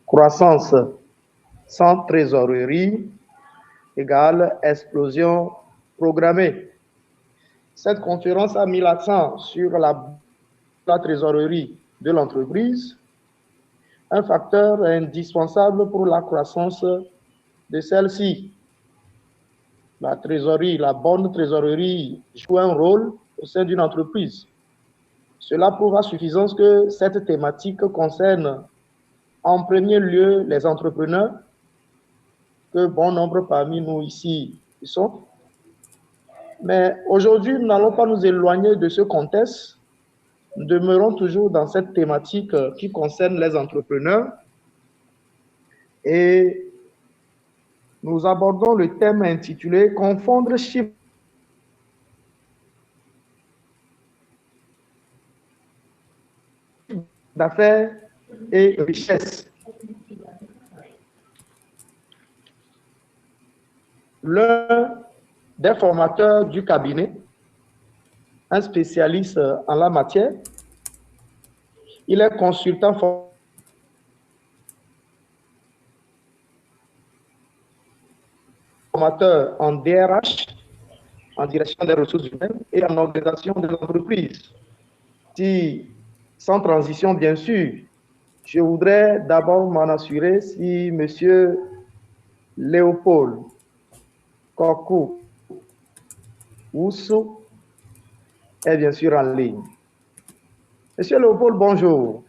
Croissance sans trésorerie égale explosion programmée. Cette conférence a mis l'accent sur la trésorerie de l'entreprise, un facteur indispensable pour la croissance de celle-ci. La trésorerie, la bonne trésorerie joue un rôle au sein d'une entreprise. Cela prouve à suffisance que cette thématique concerne en premier lieu les entrepreneurs, que bon nombre parmi nous ici y sont. Mais aujourd'hui, nous n'allons pas nous éloigner de ce contexte. Nous demeurons toujours dans cette thématique qui concerne les entrepreneurs et nous abordons le thème intitulé « Confondre chiffre d'affaires et richesse ». L'un des formateurs du cabinet, un spécialiste en la matière, il est consultant formateur en DRH, en direction des ressources humaines et en organisation des entreprises. Sans transition, bien sûr, je voudrais d'abord m'en assurer si M. Léopold Kokou Oussou est bien sûr en ligne. Monsieur Léopold, bonjour.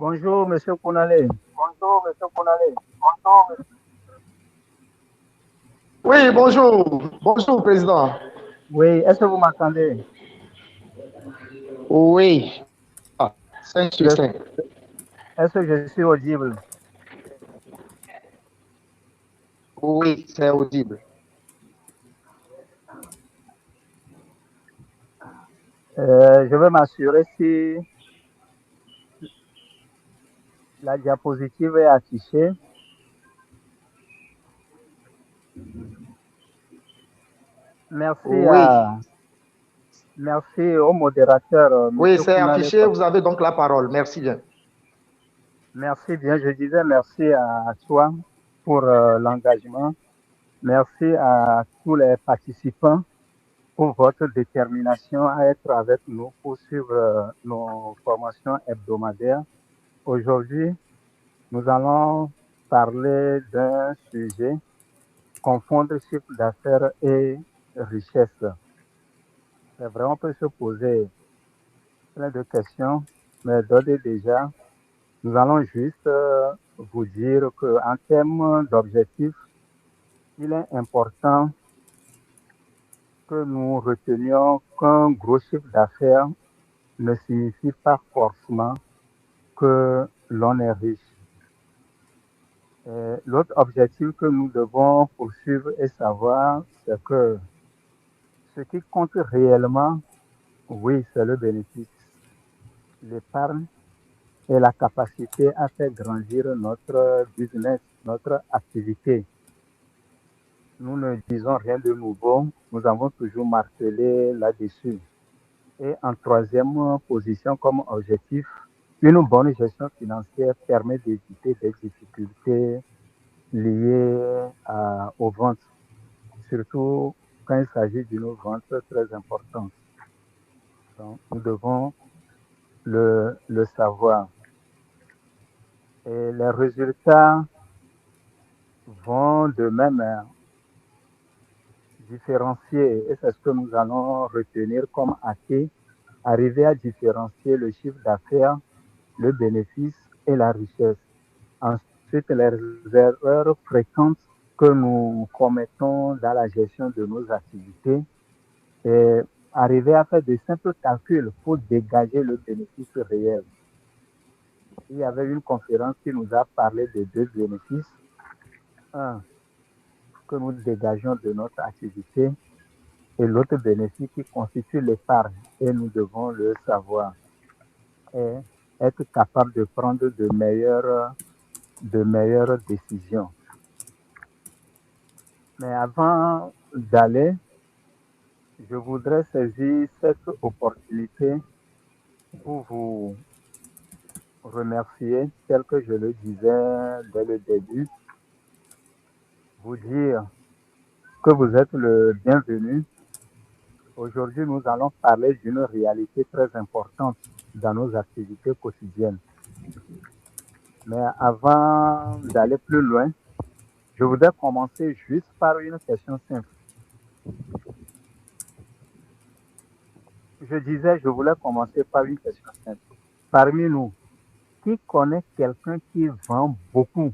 Bonjour, Monsieur Kounalé. Bonjour, Monsieur Kounalé. Bonjour. Oui, bonjour. Bonjour, Président. Oui, est-ce que vous m'entendez? Oui. 5 sur 5. Est-ce que je suis audible? Oui, c'est audible. Je vais m'assurer si la diapositive est affichée. Merci au modérateur. Oui, c'est affiché. Vous avez donc la parole. Merci bien. Merci bien. Je disais merci à toi pour l'engagement. Merci à tous les participants pour votre détermination à être avec nous pour suivre nos formations hebdomadaires. Aujourd'hui, nous allons parler d'un sujet, confondre chiffre d'affaires et richesse. C'est vrai, on peut se poser plein de questions, mais d'ores et déjà, nous allons juste vous dire qu'en termes d'objectifs, il est important que nous retenions qu'un gros chiffre d'affaires ne signifie pas forcément que l'on est riche. L'autre objectif que nous devons poursuivre et savoir, c'est que ce qui compte réellement, oui, c'est le bénéfice, l'épargne et la capacité à faire grandir notre business, notre activité. Nous ne disons rien de nouveau, nous avons toujours martelé là-dessus. Et en troisième position comme objectif, une bonne gestion financière permet d'éviter des difficultés liées aux ventes, surtout quand il s'agit d'une vente très importante. Donc, nous devons le savoir. Et les résultats vont de même différencier, et c'est ce que nous allons retenir comme acquis, arriver à différencier le chiffre d'affaires, le bénéfice et la richesse. Ensuite, les erreurs fréquentes que nous commettons dans la gestion de nos activités et arriver à faire de simples calculs pour dégager le bénéfice réel. Il y avait une conférence qui nous a parlé de deux bénéfices. Un, que nous dégageons de notre activité et l'autre bénéfice qui constitue l'épargne, et nous devons le savoir, est être capable de prendre de meilleures décisions. Mais avant d'aller, je voudrais saisir cette opportunité pour vous remercier, tel que je le disais dès le début, vous dire que vous êtes le bienvenu. Aujourd'hui, nous allons parler d'une réalité très importante dans nos activités quotidiennes. Mais avant d'aller plus loin, je voudrais commencer juste par une question simple. Je voulais commencer par une question simple. Parmi nous, qui connaît quelqu'un qui vend beaucoup,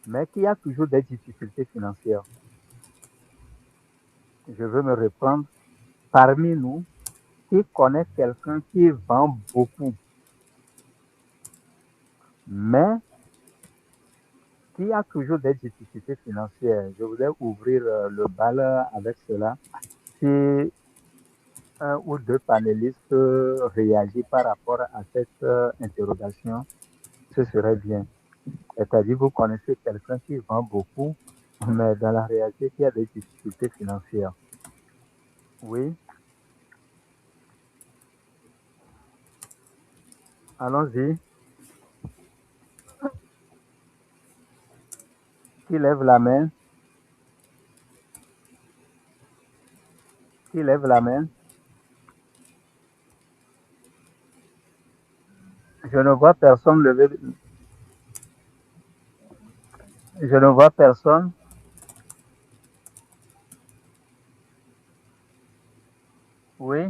mais qui a toujours des difficultés financières? Je veux me reprendre. Parmi nous, qui connaît quelqu'un qui vend beaucoup, mais qui a toujours des difficultés financières? Je voudrais ouvrir le bal avec cela. Si un ou deux panélistes réagissent par rapport à cette interrogation, ce serait bien. C'est-à-dire, vous connaissez quelqu'un qui vend beaucoup, mais dans la réalité, qui a des difficultés financières. Oui, allons-y. Qui lève la main? Qui lève la main? Je ne vois personne lever. Je ne vois personne. Oui.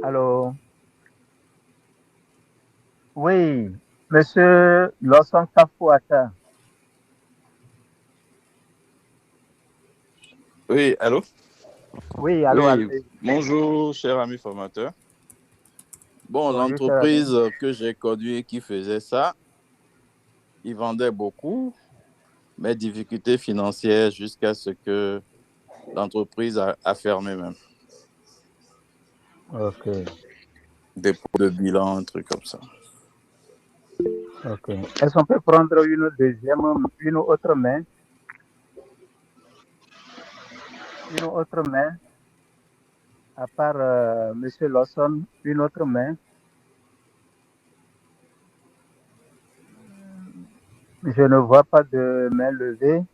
Alors, oui, Monsieur Lawson Kafuata. Oui, allô? Oui, allô, Oui, allez. bonjour, cher ami formateur. Bon, Bonjour, cher ami. l'entreprise que j'ai conduite qui faisait ça, ils vendaient beaucoup, mais difficultés financières jusqu'à ce que l'entreprise a fermé même. Ok, Dépôt de bilan, un truc comme ça. ok. Est-ce qu'on peut prendre une autre main? Une autre main, à part Monsieur Lawson, une autre main? Je ne vois pas de main levée.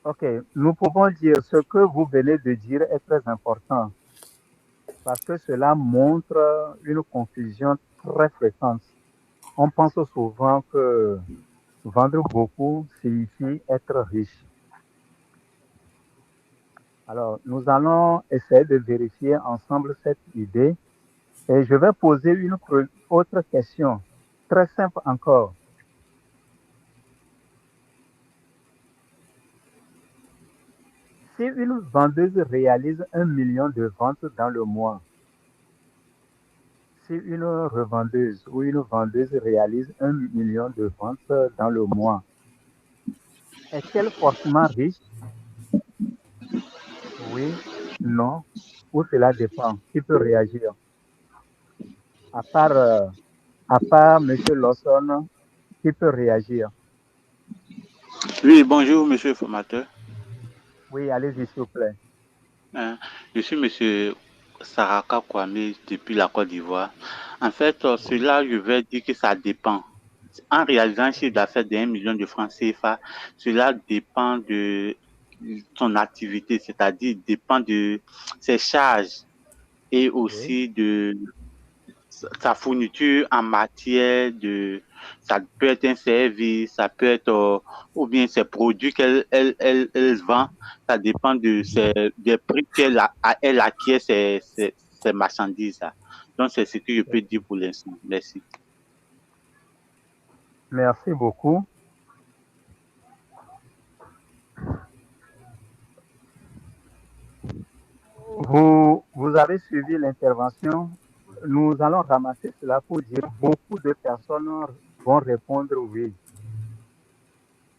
Ok, nous pouvons dire ce que vous venez de dire est très important parce que cela montre une confusion très fréquente. On pense souvent que vendre beaucoup signifie être riche. Alors, nous allons essayer de vérifier ensemble cette idée et je vais poser une autre question, très simple encore. Si une vendeuse réalise 1 million de ventes dans le mois, si une revendeuse ou une vendeuse réalise 1 million de ventes dans le mois, est-elle forcément riche? Oui, non, ou cela dépend. Qui peut réagir? À part M. Lawson, qui peut réagir? Oui, bonjour, monsieur le formateur. Oui, allez-y, s'il vous plaît. Je suis monsieur Saraka Kwame depuis la Côte d'Ivoire. En fait, cela, je vais dire que ça dépend. En réalisant un chiffre d'affaires de 1 million de francs CFA, cela dépend de son activité, c'est-à-dire dépend de ses charges et aussi de sa fourniture en matière de, ça peut être un service, ça peut être, ou bien ses produits qu'elle vend, ça dépend de des prix elle acquiert ces marchandises-là. Donc, c'est ce que je peux dire pour l'instant. Merci. Merci beaucoup. Vous avez suivi l'intervention nous allons ramasser cela pour dire beaucoup de personnes vont répondre oui.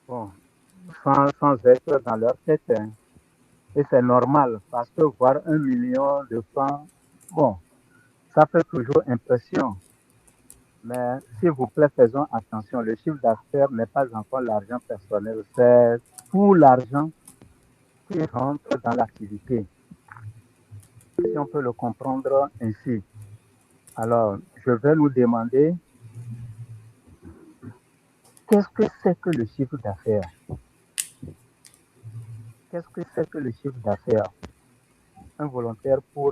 Bon, sans être dans leur tête, hein. Et c'est normal parce que voir 1 million de francs, bon, ça fait toujours impression. Mais s'il vous plaît, faisons attention. Le chiffre d'affaires n'est pas encore l'argent personnel, c'est tout l'argent qui rentre dans l'activité. Si on peut le comprendre ainsi. Alors, je vais nous demander qu'est-ce que c'est que le chiffre d'affaires? Qu'est-ce que c'est que le chiffre d'affaires? Un volontaire pour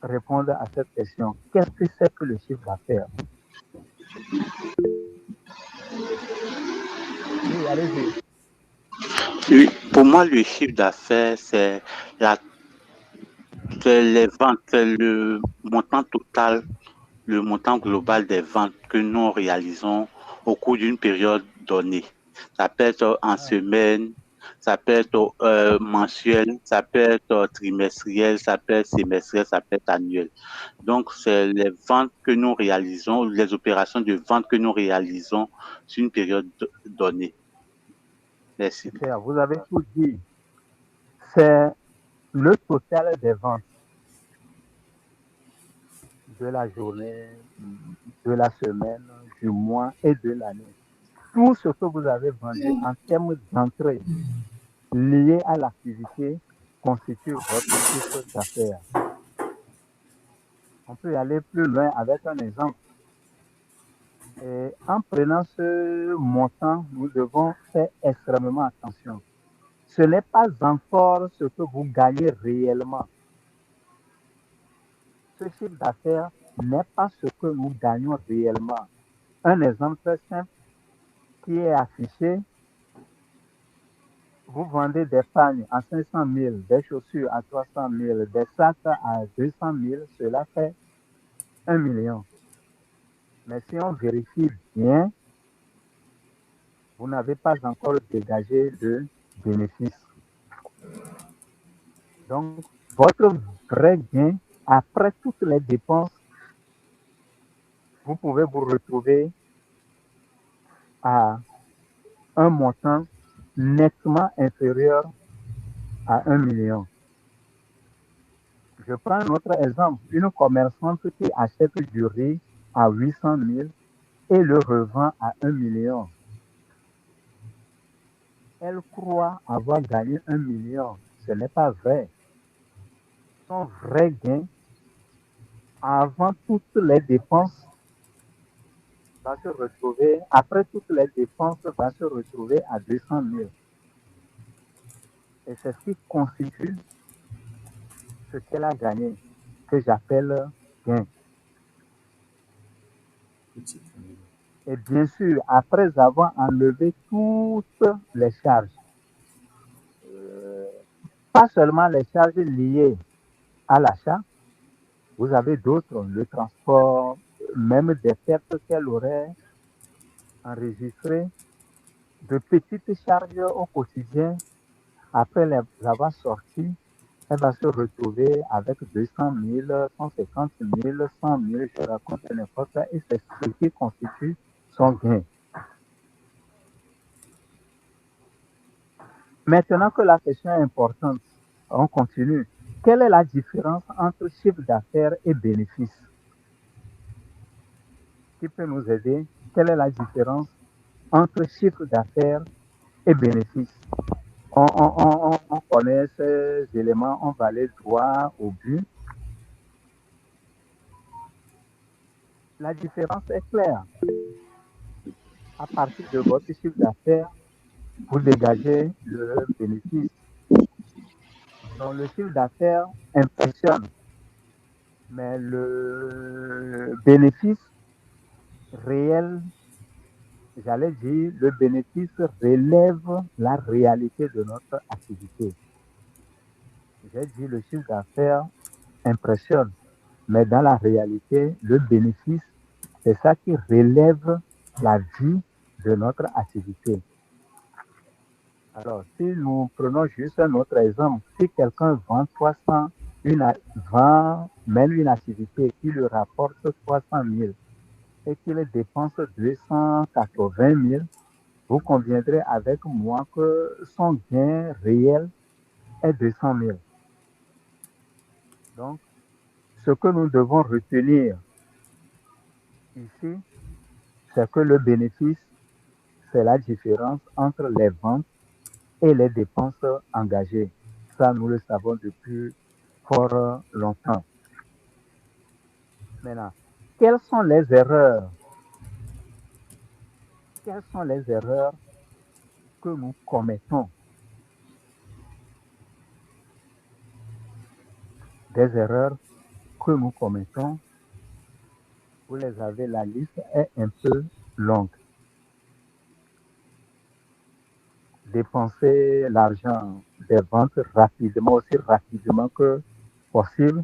répondre à cette question. Qu'est-ce que c'est que le chiffre d'affaires? Oui, allez-y. Oui, pour moi, le chiffre d'affaires, c'est les ventes, c'est le montant total, le montant global des ventes que nous réalisons au cours d'une période donnée. Ça peut être en semaine, ça peut être mensuel, ça peut être trimestriel, ça peut être semestriel, ça peut être annuel. Donc, c'est les ventes que nous réalisons, les opérations de vente que nous réalisons sur une période donnée. Merci. Super, vous avez tout dit. C'est le total des ventes de la journée, de la semaine, du mois et de l'année. Tout ce que vous avez vendu en termes d'entrée liées à l'activité constitue votre chiffre d'affaires. On peut aller plus loin avec un exemple. Et en prenant ce montant, nous devons faire extrêmement attention. Ce n'est pas encore ce que vous gagnez réellement. Ce chiffre d'affaires n'est pas ce que nous gagnons réellement. Un exemple très simple qui est affiché, vous vendez des pagnes à 500 000, des chaussures à 300 000, des sacs à 200 000, cela fait 1 million. Mais si on vérifie bien, vous n'avez pas encore dégagé de bénéfice. Donc, votre vrai gain, après toutes les dépenses, vous pouvez vous retrouver à un montant nettement inférieur à 1 million. Je prends un autre exemple. Une commerçante qui achète du riz à 800 000 et le revend à 1 million. Elle croit avoir gagné 1 million. Ce n'est pas vrai. Son vrai gain, avant toutes les dépenses, va se retrouver, après toutes les dépenses, va se retrouver à 200 000. Et c'est ce qui constitue ce qu'elle a gagné, que j'appelle gain. Et bien sûr, après avoir enlevé toutes les charges, pas seulement les charges liées à l'achat, vous avez d'autres, le transport, même des pertes qu'elle aurait enregistrées, de petites charges au quotidien. Après les avoir sorties, elle va se retrouver avec 200 000, 150 000, 100 000, je raconte n'importe quoi, et c'est ce qui constitue son gain. Maintenant que la question est importante, on continue. Quelle est la différence entre chiffre d'affaires et bénéfice? Qui peut nous aider? Quelle est la différence entre chiffre d'affaires et bénéfice? On connaît ces éléments, on va aller droit au but. La différence est claire. À partir de votre chiffre d'affaires, vous dégagez le bénéfice. Donc le chiffre d'affaires impressionne, mais le bénéfice réel, j'allais dire, le bénéfice relève la réalité de notre activité. J'ai dit le chiffre d'affaires impressionne, mais dans la réalité, le bénéfice, c'est ça qui relève la vie de notre activité. Alors, si nous prenons juste un autre exemple, si quelqu'un vend 300, mène une activité qui lui rapporte 300 000 et qu'il dépense 280 000, vous conviendrez avec moi que son gain réel est 200 000. Donc, ce que nous devons retenir ici, c'est que le bénéfice, c'est la différence entre les ventes et les dépenses engagées. Ça, nous le savons depuis fort longtemps. Maintenant, quelles sont les erreurs? Quelles sont les erreurs que nous commettons? Des erreurs que nous commettons, vous les avez, la liste est un peu longue. Dépenser l'argent des ventes rapidement, aussi rapidement que possible.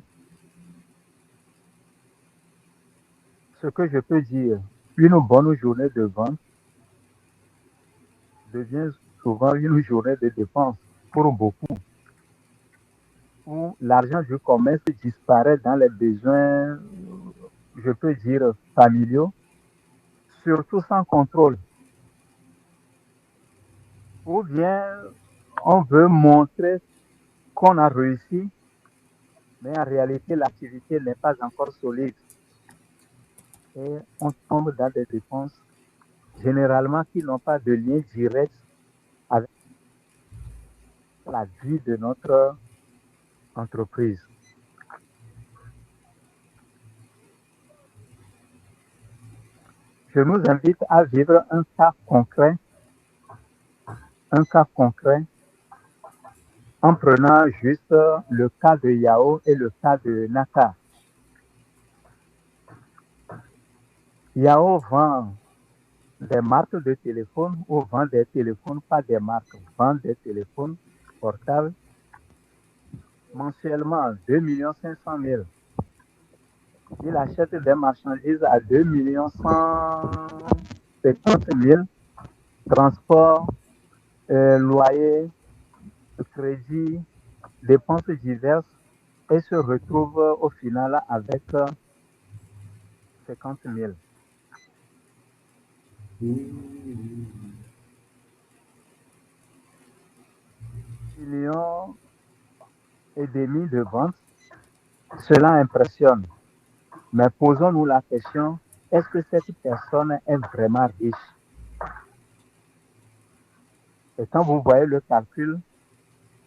Ce que je peux dire, une bonne journée de vente devient souvent une journée de dépense pour beaucoup, où l'argent du commerce disparaît dans les besoins, je peux dire, familiaux, surtout sans contrôle. Ou bien on veut montrer qu'on a réussi, mais en réalité, l'activité n'est pas encore solide. Et on tombe dans des dépenses généralement qui n'ont pas de lien direct avec la vie de notre entreprise. Je nous invite à vivre un cas concret en prenant juste le cas de Yao et le cas de Naka. Yao vend des marques de téléphone ou vend des téléphones, pas des marques, vend des téléphones portables mensuellement 2 500 000. Il achète des marchandises à 2 150 000, transport, loyer, crédit, dépenses diverses et se retrouve au final avec 50 000. Millions et demi de ventes, cela impressionne. Mais posons-nous la question, est-ce que cette personne est vraiment riche? Et quand vous voyez le calcul,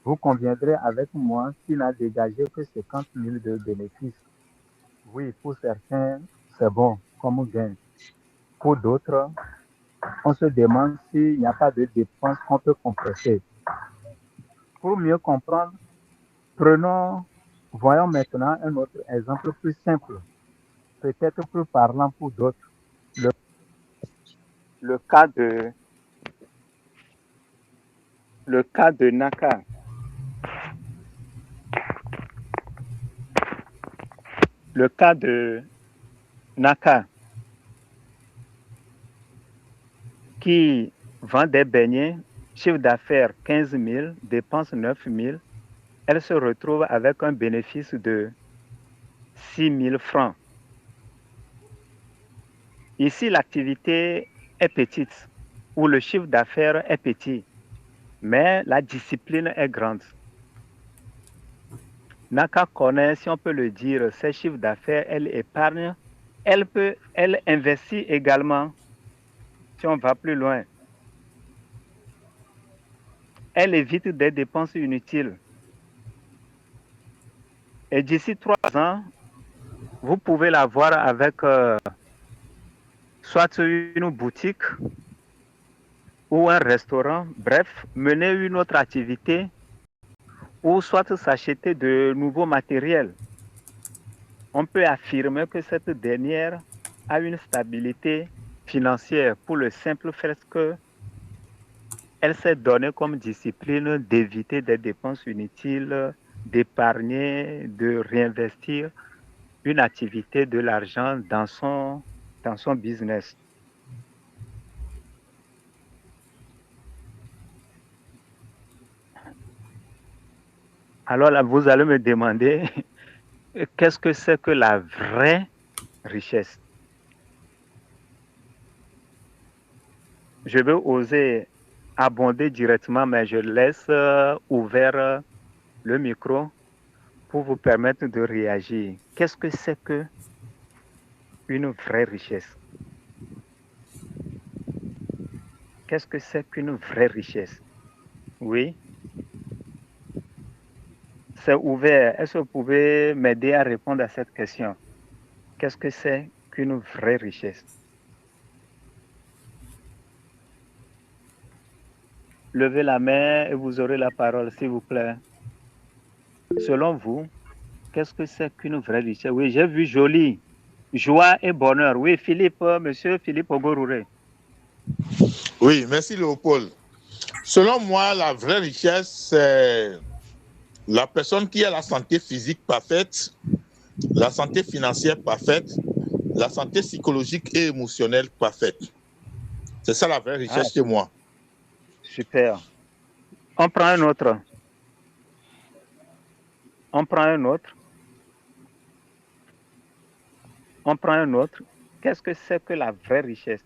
vous conviendrez avec moi qu'il n'a dégagé que 50 000 de bénéfices. Oui, pour certains, c'est bon comme gain. Pour d'autres, on se demande s'il n'y a pas de dépenses qu'on peut compresser. Pour mieux comprendre, voyons maintenant un autre exemple plus simple, peut-être plus parlant pour d'autres. Le cas de Naka. Le cas de Naka qui vend des beignets, chiffre d'affaires 15 000, dépense 9 000, elle se retrouve avec un bénéfice de 6 000 francs. Ici, l'activité est petite, ou le chiffre d'affaires est petit, mais la discipline est grande. Naka connaît, si on peut le dire, ses chiffres d'affaires, elle épargne, elle investit également, si on va plus loin. Elle évite des dépenses inutiles. Et d'ici 3 ans, vous pouvez la voir avec soit une boutique ou un restaurant, bref, mener une autre activité ou soit s'acheter de nouveaux matériels. On peut affirmer que cette dernière a une stabilité financière pour le simple fait qu'elle s'est donnée comme discipline d'éviter des dépenses inutiles, d'épargner, de réinvestir une activité, de l'argent dans son business. Alors là, vous allez me demander qu'est-ce que c'est que la vraie richesse? Je veux oser abonder directement, mais je laisse ouvert le micro pour vous permettre de réagir. Qu'est-ce que c'est que une vraie richesse? Qu'est-ce que c'est qu'une vraie richesse? Oui, c'est ouvert. Est-ce que vous pouvez m'aider à répondre à cette question? Qu'est-ce que c'est qu'une vraie richesse? Levez la main et vous aurez la parole, s'il vous plaît. Selon vous, qu'est-ce que c'est qu'une vraie richesse? Oui, j'ai vu joli. Joie et bonheur. Oui, Philippe, monsieur Philippe Ogorure. Oui, merci Léopold. Selon moi, la vraie richesse, c'est la personne qui a la santé physique parfaite, la santé financière parfaite, la santé psychologique et émotionnelle parfaite. C'est ça la vraie richesse chez moi. Super. On prend un autre. On prend un autre. On prend un autre. Qu'est-ce que c'est que la vraie richesse?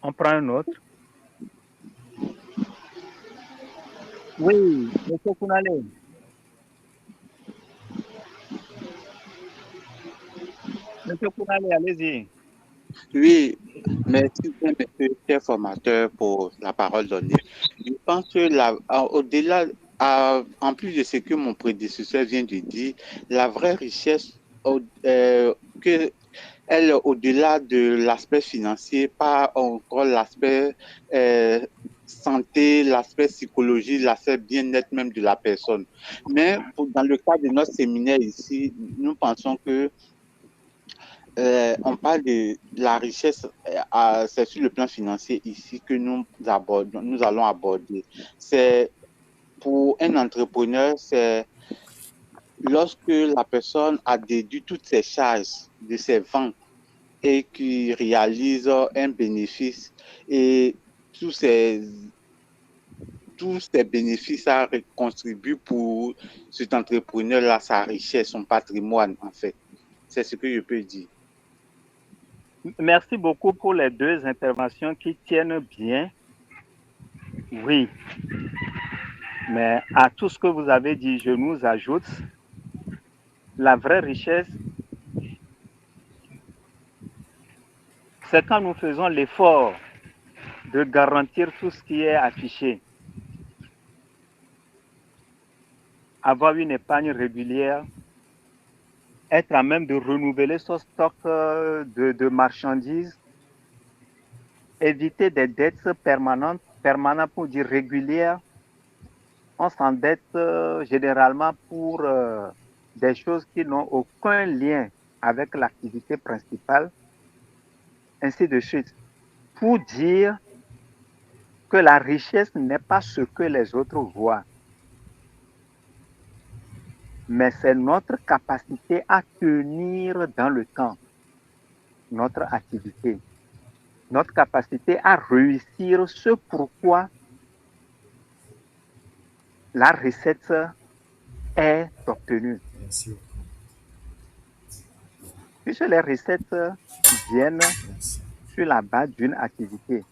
On prend un autre. Oui, monsieur Kounale. Monsieur Kounale, allez-y. Oui, merci bien, monsieur cher formateur, pour la parole donnée. Je pense que au-delà, en plus de ce que mon prédécesseur vient de dire, la vraie richesse, que elle, au-delà de l'aspect financier, pas encore l'aspect santé, l'aspect psychologie, l'aspect bien-être même de la personne. Mais dans le cadre de notre séminaire ici, nous pensons que on parle de la richesse, c'est sur le plan financier ici que nous allons aborder. C'est pour un entrepreneur, c'est lorsque la personne a déduit toutes ses charges de ses ventes et qui réalise un bénéfice et tous ces bénéfices contribuent pour cet entrepreneur-là, sa richesse, son patrimoine, en fait. C'est ce que je peux dire. Merci beaucoup pour les deux interventions qui tiennent bien. Oui. Mais à tout ce que vous avez dit, je nous ajoute la vraie richesse, c'est quand nous faisons l'effort de garantir tout ce qui est affiché. Avoir une épargne régulière, être à même de renouveler son stock de marchandises, éviter des dettes permanentes pour dire régulières. On s'endette généralement pour des choses qui n'ont aucun lien avec l'activité principale, ainsi de suite. Pour dire que la richesse n'est pas ce que les autres voient, mais c'est notre capacité à tenir dans le temps notre activité, notre capacité à réussir ce pourquoi la recette est obtenue. Puisque les recettes viennent sur la base d'une activité,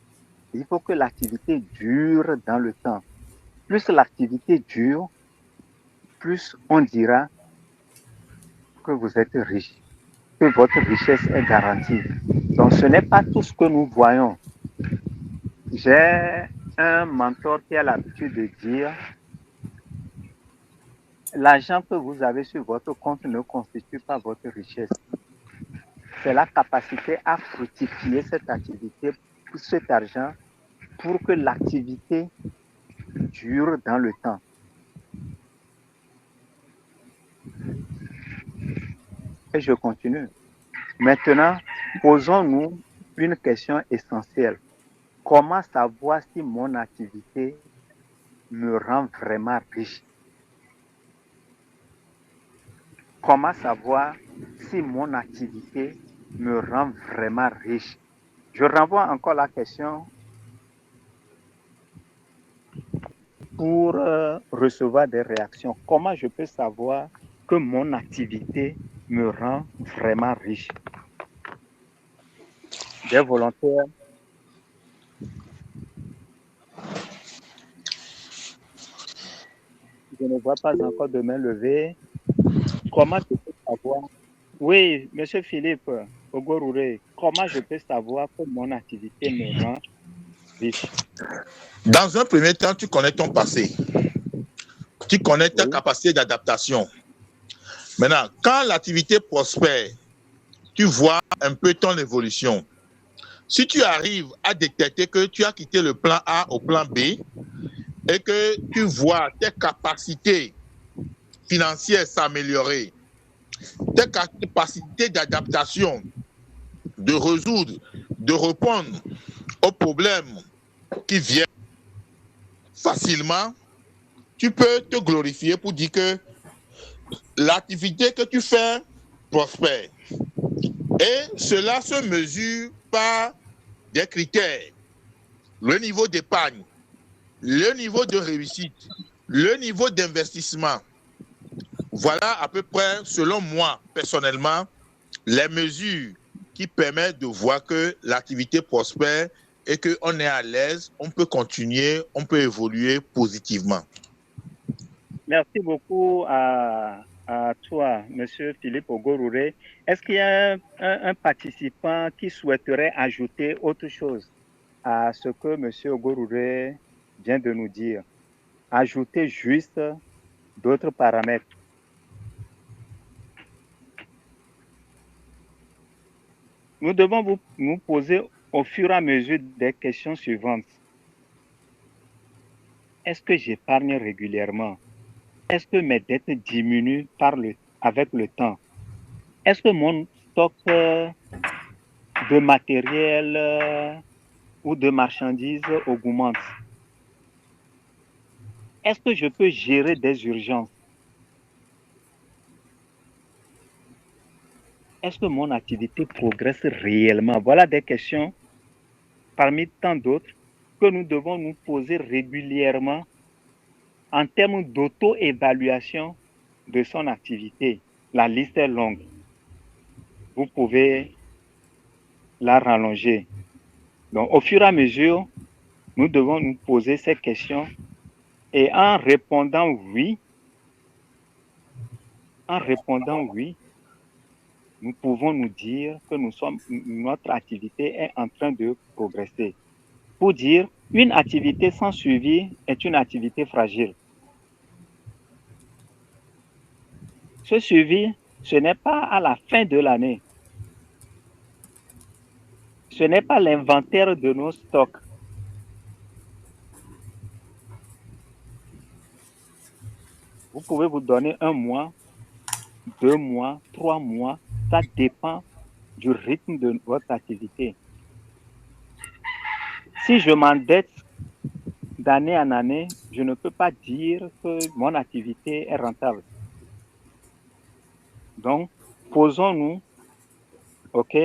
il faut que l'activité dure dans le temps. Plus l'activité dure, plus on dira que vous êtes riche, que votre richesse est garantie. Donc ce n'est pas tout ce que nous voyons. J'ai un mentor qui a l'habitude de dire l'argent que vous avez sur votre compte ne constitue pas votre richesse. C'est la capacité à fructifier cette activité, cet argent, pour que l'activité dure dans le temps. Et je continue. Maintenant, posons-nous une question essentielle. Comment savoir si mon activité me rend vraiment riche? Comment savoir si mon activité me rend vraiment riche? Je renvoie encore la question pour recevoir des réactions. Comment je peux savoir que mon activité me rend vraiment riche? Des volontaires. Je ne vois pas encore de main levée. Comment je peux savoir? Oui, Monsieur Philippe Ogorouré, comment je peux savoir que mon activité me rend riche? Dans un premier temps, tu connais ton passé. Tu connais ta Oui. capacité d'adaptation. Maintenant, quand l'activité prospère, tu vois un peu ton évolution. Si tu arrives à détecter que tu as quitté le plan A au plan B et que tu vois tes capacités financières s'améliorer, tes capacités d'adaptation, de résoudre, de répondre aux problèmes qui viennent facilement, tu peux te glorifier pour dire que l'activité que tu fais prospère. Et cela se mesure par des critères. Le niveau d'épargne, le niveau de réussite, le niveau d'investissement. Voilà à peu près, selon moi, personnellement, les mesures qui permettent de voir que l'activité prospère et qu'on est à l'aise, on peut continuer, on peut évoluer positivement. Merci beaucoup à toi, Monsieur Philippe Ogorouré. Est-ce qu'il y a un participant qui souhaiterait ajouter autre chose à ce que Monsieur Ogorouré vient de nous dire? Ajouter juste d'autres paramètres. Nous devons nous poser au fur et à mesure des questions suivantes. Est-ce que j'épargne régulièrement? Est-ce que mes dettes diminuent avec le temps? Est-ce que mon stock de matériel ou de marchandises augmente? Est-ce que je peux gérer des urgences? Est-ce que mon activité progresse réellement? Voilà des questions parmi tant d'autres que nous devons nous poser régulièrement en termes d'auto-évaluation de son activité. La liste est longue. Vous pouvez la rallonger. Donc, au fur et à mesure, nous devons nous poser ces questions et en répondant oui, nous pouvons nous dire que notre activité est en train de progresser. Pour dire, une activité sans suivi est une activité fragile. Ce suivi, ce n'est pas à la fin de l'année. Ce n'est pas l'inventaire de nos stocks. Vous pouvez vous donner 1 mois, 2 mois, 3 mois. Ça dépend du rythme de votre activité. Si je m'endette d'année en année, je ne peux pas dire que mon activité est rentable. Donc, posons-nous, OK?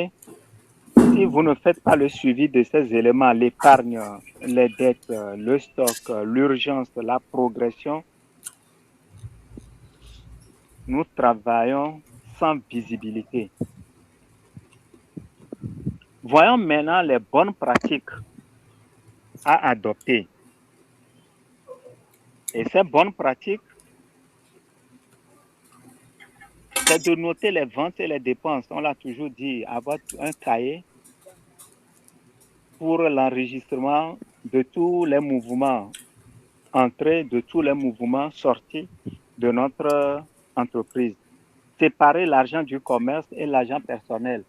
Si vous ne faites pas le suivi de ces éléments, l'épargne, les dettes, le stock, l'urgence, la progression, nous travaillons sans visibilité. Voyons maintenant les bonnes pratiques à adopter. Et ces bonnes pratiques, c'est de noter les ventes et les dépenses. On l'a toujours dit, avoir un cahier pour l'enregistrement de tous les mouvements entrées, de tous les mouvements sortis de notre entreprise. Séparer l'argent du commerce et l'argent personnel.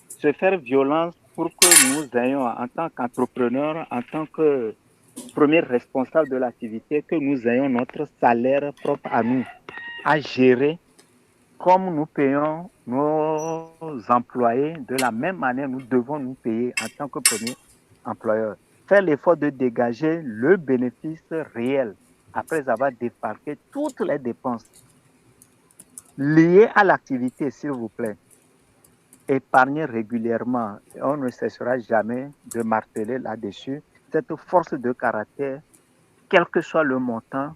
Se faire violence pour que nous ayons, en tant qu'entrepreneurs, en tant que premier responsable de l'activité, que nous ayons notre salaire propre à nous, à gérer comme nous payons nos employés. De la même manière, nous devons nous payer en tant que premier employeur. Faire l'effort de dégager le bénéfice réel après avoir déparqué toutes les dépenses liées à l'activité, s'il vous plaît. Épargner régulièrement. On ne cessera jamais de marteler là-dessus cette force de caractère quel que soit le montant,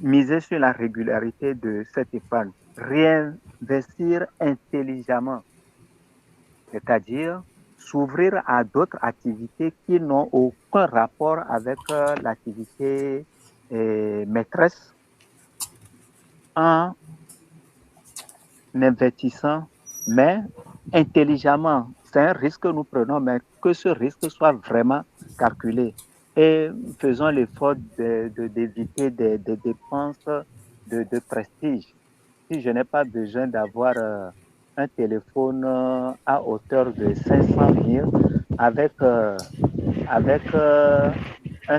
miser sur la régularité de cette épargne, réinvestir intelligemment, c'est-à-dire s'ouvrir à d'autres activités qui n'ont aucun rapport avec l'activité maîtresse en investissant, mais intelligemment. C'est un risque que nous prenons, mais que ce risque soit vraiment calculé. Et faisons l'effort d'éviter des dépenses de prestige. Si je n'ai pas besoin d'avoir un téléphone à hauteur de 500 000 avec un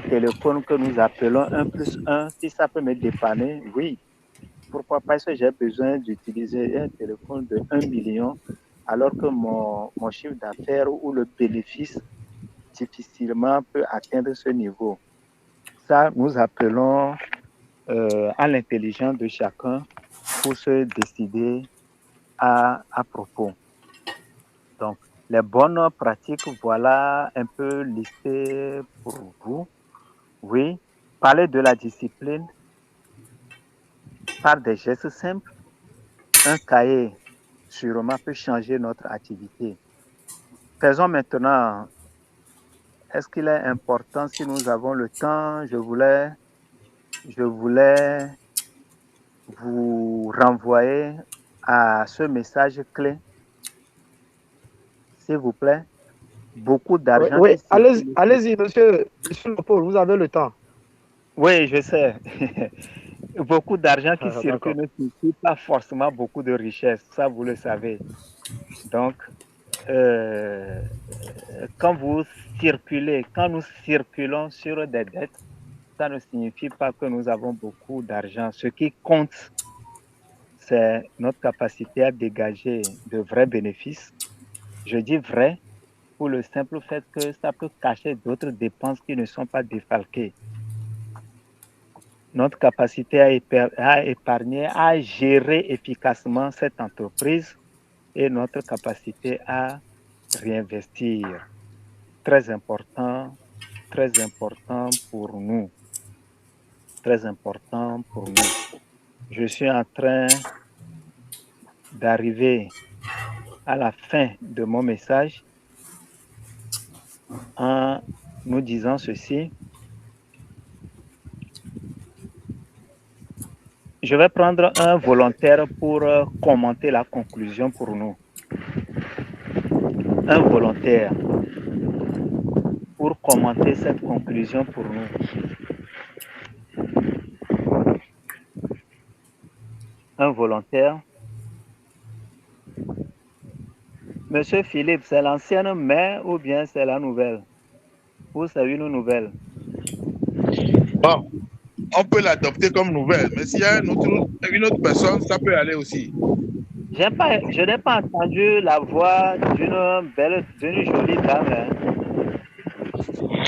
téléphone que nous appelons 1+1, si ça peut me dépanner, oui. Pourquoi? Parce que j'ai besoin d'utiliser un téléphone de 1 million alors que mon chiffre d'affaires ou le bénéfice difficilement peut atteindre ce niveau. Ça, nous appelons à l'intelligence de chacun pour se décider à propos. Donc, les bonnes pratiques, voilà un peu listées pour vous. Oui, parler de la discipline par des gestes simples. Un cahier, sûrement, peut changer notre activité. Faisons maintenant, est-ce qu'il est important, si nous avons le temps, je voulais vous renvoyer à ce message clé, s'il vous plaît. Beaucoup d'argent. Oui, allez-y, monsieur Paul, vous avez le temps. Oui, je sais. Beaucoup d'argent qui circule ne signifie pas forcément beaucoup de richesse, ça vous le savez. Donc, quand nous circulons sur des dettes, ça ne signifie pas que nous avons beaucoup d'argent. Ce qui compte, c'est notre capacité à dégager de vrais bénéfices. Je dis vrai pour le simple fait que ça peut cacher d'autres dépenses qui ne sont pas défalquées. Notre capacité à épargner, à gérer efficacement cette entreprise et notre capacité à réinvestir. Très important pour nous. Très important pour nous. Je suis en train d'arriver à la fin de mon message en nous disant ceci. Je vais prendre un volontaire pour commenter la conclusion pour nous. Un volontaire pour commenter cette conclusion pour nous. Un volontaire. Monsieur Philippe, c'est l'ancienne mais ou bien c'est la nouvelle? Ou c'est une nouvelle? Bon, on peut l'adopter comme nouvelle, mais s'il y a une autre personne, ça peut aller aussi. Je n'ai pas entendu la voix d'une jolie dame. Hein.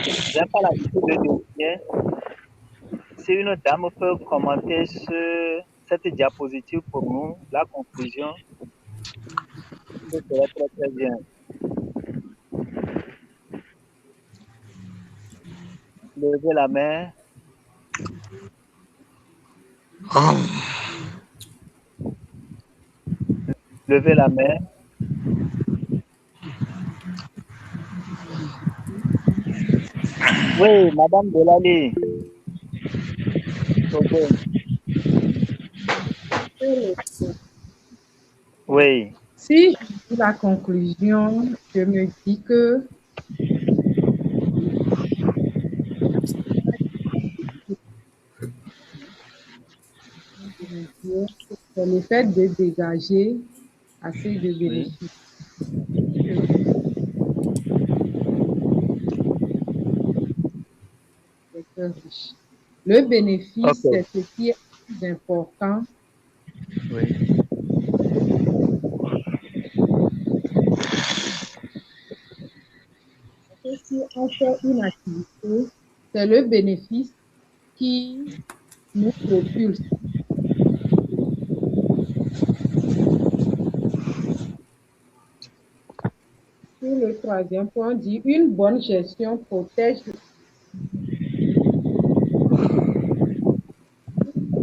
Je n'ai pas l'habitude de dire. Si une dame peut commenter cette diapositive pour nous, la conclusion, ce serait très très bien. Levez la main. Levez la main. Oui, Madame Delali. Oui. Si je dis la conclusion, je me dis que c'est le fait de dégager assez de bénéfices. Le bénéfice, c'est ce qui est plus important. Oui. Si on fait une activité, c'est le bénéfice qui nous propulse. Sur le troisième point, on dit une bonne gestion protège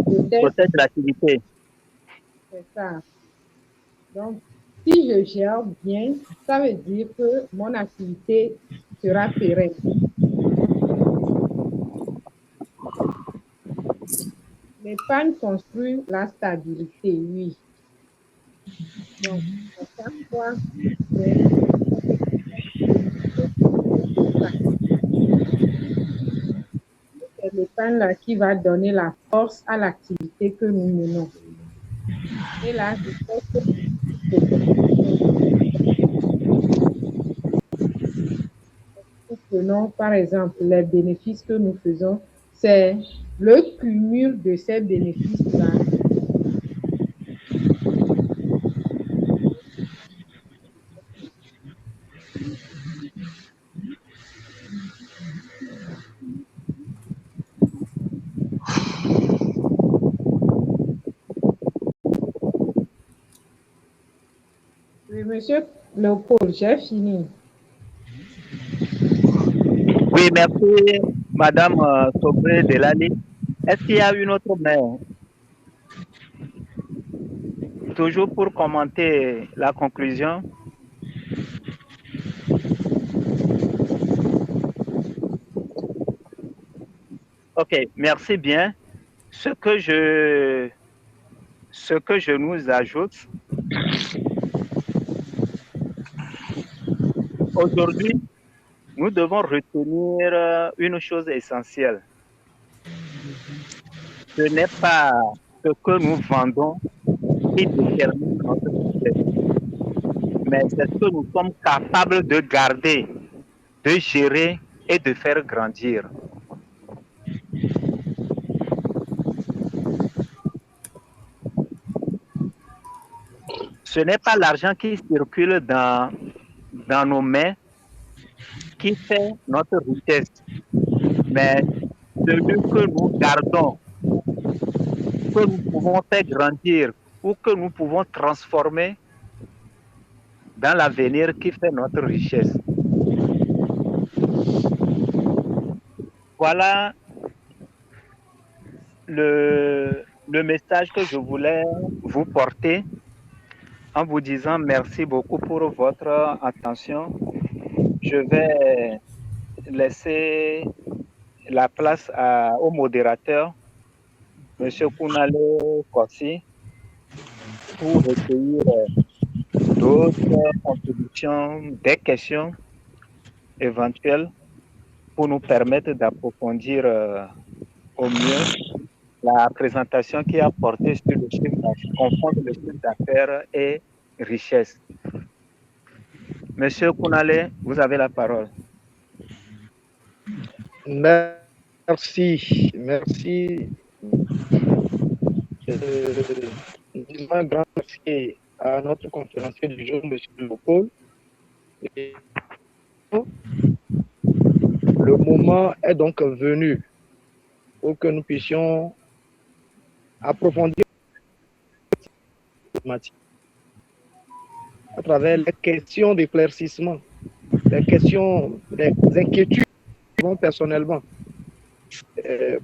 Peut-être l'activité. C'est ça. Donc, si je gère bien, ça veut dire que mon activité sera pérenne. L'épargne construit la stabilité, oui. Donc, à chaque fois, c'est l'épargne là qui va donner la force à l'activité que nous menons. Et là, je sais que nous prenons, par exemple, les bénéfices que nous faisons, c'est le cumul de ces bénéfices-là. Oui, monsieur Léopold, j'ai fini. Oui, merci, Madame Sobré Delali. Est-ce qu'il y a une autre main? Toujours pour commenter la conclusion. Ok, merci bien. Ce que je nous ajoute, aujourd'hui, nous devons retenir une chose essentielle. Ce n'est pas ce que nous vendons qui détermine notre succès, mais c'est ce que nous sommes capables de garder, de gérer et de faire grandir. Ce n'est pas l'argent qui circule dans nos mains qui fait notre richesse, mais celui que nous gardons, que nous pouvons faire grandir ou que nous pouvons transformer dans l'avenir qui fait notre richesse. Voilà le message que je voulais vous porter en vous disant merci beaucoup pour votre attention. Je vais laisser la place au modérateur, M. Kounale Kossi, pour recueillir d'autres contributions, des questions éventuelles pour nous permettre d'approfondir au mieux la présentation qui a porté sur le chiffre d'affaires, confondre le chiffre d'affaires et richesse. Monsieur Kounale, vous avez la parole. Merci. Un grand merci à notre conférencier du jour, M. Léopold. Le moment est donc venu pour que nous puissions approfondir cette thématique à travers les questions d'éclaircissement, les questions, les inquiétudes personnellement,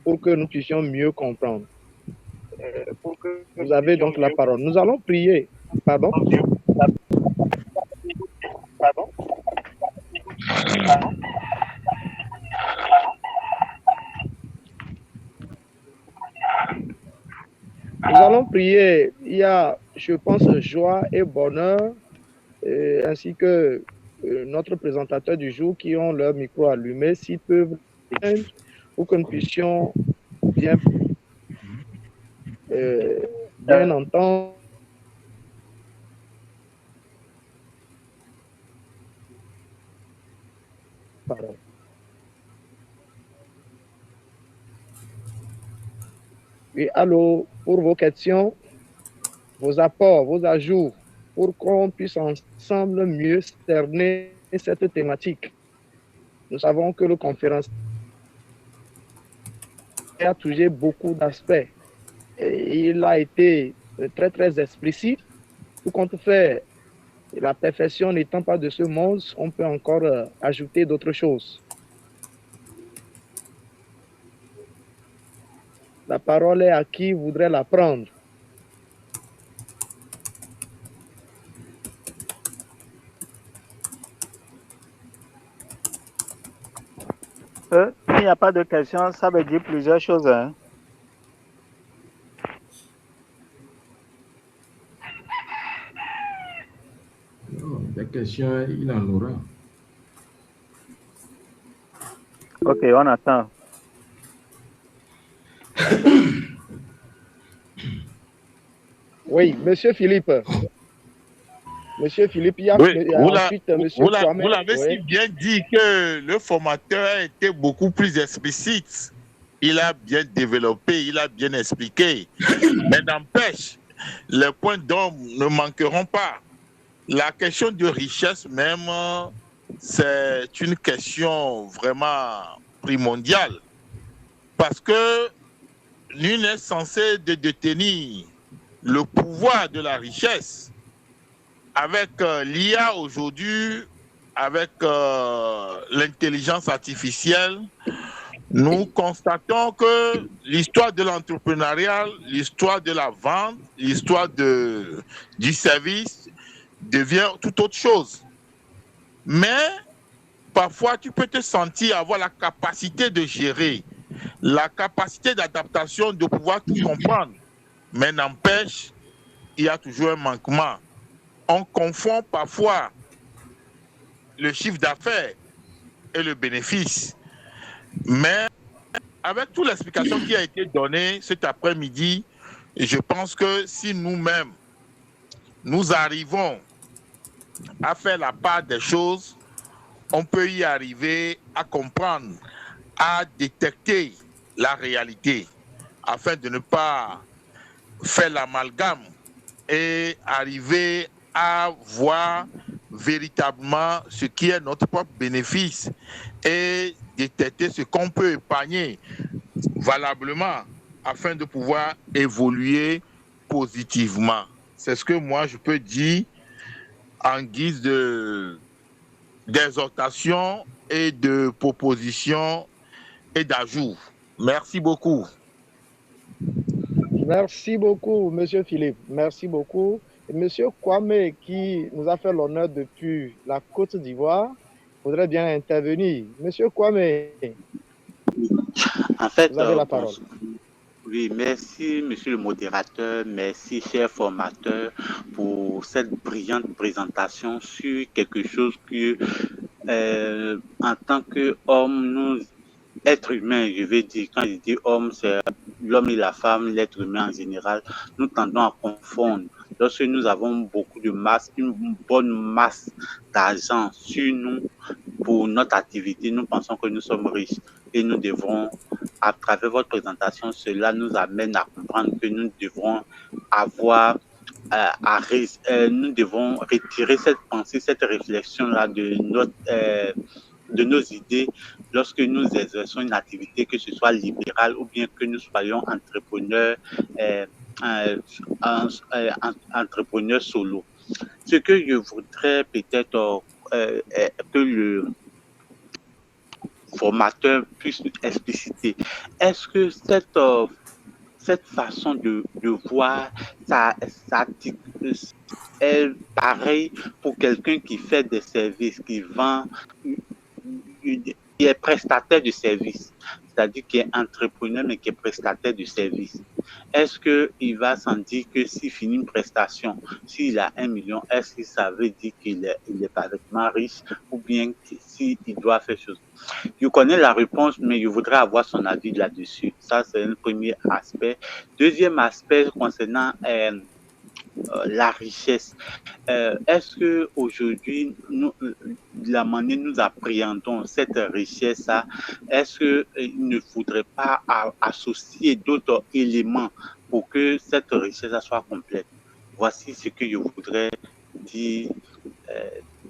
pour que nous puissions mieux comprendre. Vous avez donc la parole. Nous allons prier. Pardon? Nous allons prier. Il y a, je pense, joie et bonheur, ainsi que notre présentateur du jour qui ont leur micro allumé, s'ils peuvent, pour que nous puissions bien entendre. Pardon. Oui, allô, pour vos questions, vos apports, vos ajouts, pour qu'on puisse ensemble mieux cerner cette thématique. Nous savons que le conférencier a touché beaucoup d'aspects. Il a été très, très explicite. Tout compte fait, la perfection n'étant pas de ce monde, on peut encore ajouter d'autres choses. La parole est à qui voudrait la prendre. S'il n'y a pas de questions, ça veut dire plusieurs choses. Hein. Non, des questions, il en aura. Ok, on attend. Oui, Monsieur Philippe. Monsieur Philippe, il y a, Oui, il y a ensuite Monsieur Kwame. vous l'avez Oui. si bien dit que le formateur a été beaucoup plus explicite. Il a bien développé, il a bien expliqué. Mais n'empêche, les points d'homme ne manqueront pas. La question de richesse même, c'est une question vraiment primordiale. Parce que nul n'est censé de détenir le pouvoir de la richesse. Avec l'IA aujourd'hui, avec l'intelligence artificielle, nous constatons que l'histoire de l'entrepreneuriat, l'histoire de la vente, l'histoire du service devient tout autre chose. Mais parfois, tu peux te sentir avoir la capacité de gérer, la capacité d'adaptation, de pouvoir tout comprendre. Mais n'empêche, il y a toujours un manquement. On confond parfois le chiffre d'affaires et le bénéfice. Mais avec toute l'explication qui a été donnée cet après-midi, je pense que si nous-mêmes, nous arrivons à faire la part des choses, on peut y arriver à comprendre, à détecter la réalité, afin de ne pas faire l'amalgame et arriver à voir véritablement ce qui est notre propre bénéfice et détecter ce qu'on peut épargner valablement afin de pouvoir évoluer positivement. C'est ce que moi je peux dire en guise d'exhortation et de proposition et d'ajout. Merci beaucoup. Merci beaucoup, Monsieur Philippe. Merci beaucoup. Et Monsieur Kwame, qui nous a fait l'honneur depuis la Côte d'Ivoire, voudrait bien intervenir. Monsieur Kwame, En fait, vous avez la parole. Oui, merci, monsieur le modérateur, merci, cher formateur, pour cette brillante présentation sur quelque chose que, en tant qu'homme, nous, êtres humains, je vais dire, quand je dis homme, c'est l'homme et la femme, l'être humain en général, nous tendons à confondre. Lorsque nous avons beaucoup de masse, une bonne masse d'argent sur nous pour notre activité, nous pensons que nous sommes riches et nous devrons, à travers votre présentation, cela nous amène à comprendre que nous devrons avoir nous devons retirer cette pensée, cette réflexion-là de nos idées lorsque nous exerçons une activité, que ce soit libérale ou bien que nous soyons entrepreneurs, entrepreneurs solo. Ce que je voudrais peut-être que le formateur puisse expliciter, est-ce que cette façon de voir, ça est pareil pour quelqu'un qui fait des services, qui vend, qui est prestataire de services, c'est-à-dire qui est entrepreneur mais qui est prestataire de services. Est-ce qu'il va s'en dire que s'il finit une prestation, s'il a 1 million, est-ce que ça veut dire qu'il est parfaitement riche ou bien s'il doit faire chose? Je connais la réponse, mais je voudrais avoir son avis là-dessus. Ça, c'est un premier aspect. Deuxième aspect concernant la richesse. Est-ce qu'aujourd'hui, la manière dont nous appréhendons cette richesse-là, est-ce qu'il ne faudrait pas associer d'autres éléments pour que cette richesse soit complète? Voici ce que je voudrais dire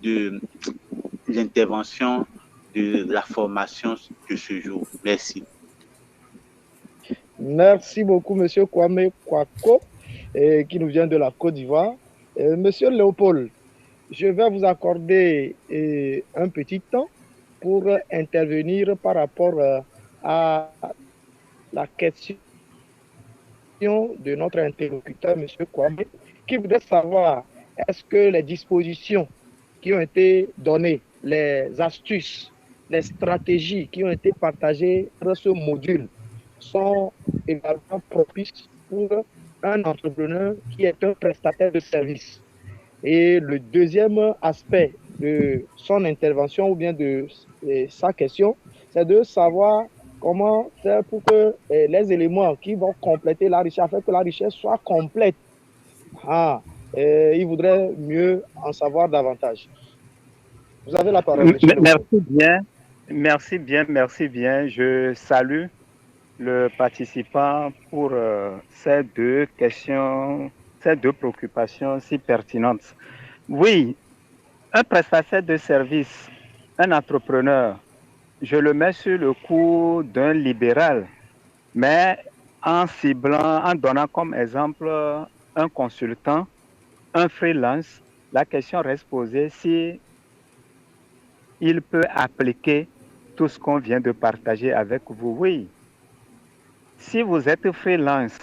de l'intervention de la formation de ce jour. Merci. Merci beaucoup, Monsieur Kwame Kwako, qui nous vient de la Côte d'Ivoire. Monsieur Léopold, je vais vous accorder un petit temps pour intervenir par rapport à la question de notre interlocuteur, M. Kwame, qui voudrait savoir est-ce que les dispositions qui ont été données, les astuces, les stratégies qui ont été partagées dans ce module sont également propices pour un entrepreneur qui est un prestataire de service. Et le deuxième aspect de son intervention ou bien de sa question, c'est de savoir comment faire pour que les éléments qui vont compléter la richesse, afin que la richesse soit complète. Il voudrait mieux en savoir davantage. Vous avez la parole, monsieur. Merci bien. Je salue le participant pour ces deux questions, ces deux préoccupations si pertinentes. Oui, un prestataire de service, un entrepreneur, je le mets sur le coup d'un libéral, mais en ciblant, en donnant comme exemple un consultant, un freelance, la question reste posée si il peut appliquer tout ce qu'on vient de partager avec vous. Oui. Si vous êtes freelance,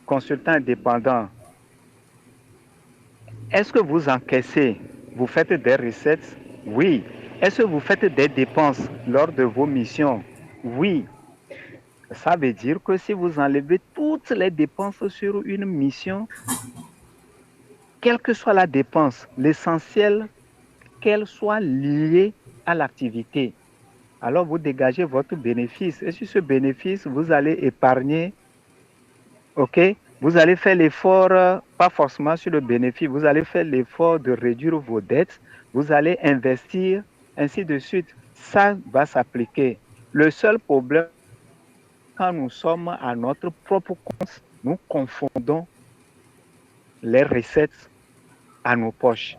consultant indépendant, est-ce que vous encaissez? Vous faites des recettes? Oui. Est-ce que vous faites des dépenses lors de vos missions? Oui. Ça veut dire que si vous enlevez toutes les dépenses sur une mission, quelle que soit la dépense, l'essentiel qu'elle soit liée à l'activité, alors vous dégagez votre bénéfice. Et sur ce bénéfice, vous allez épargner, ok? Vous allez faire l'effort, pas forcément sur le bénéfice, vous allez faire l'effort de réduire vos dettes, vous allez investir, ainsi de suite. Ça va s'appliquer. Le seul problème, quand nous sommes à notre propre compte, nous confondons les recettes à nos poches.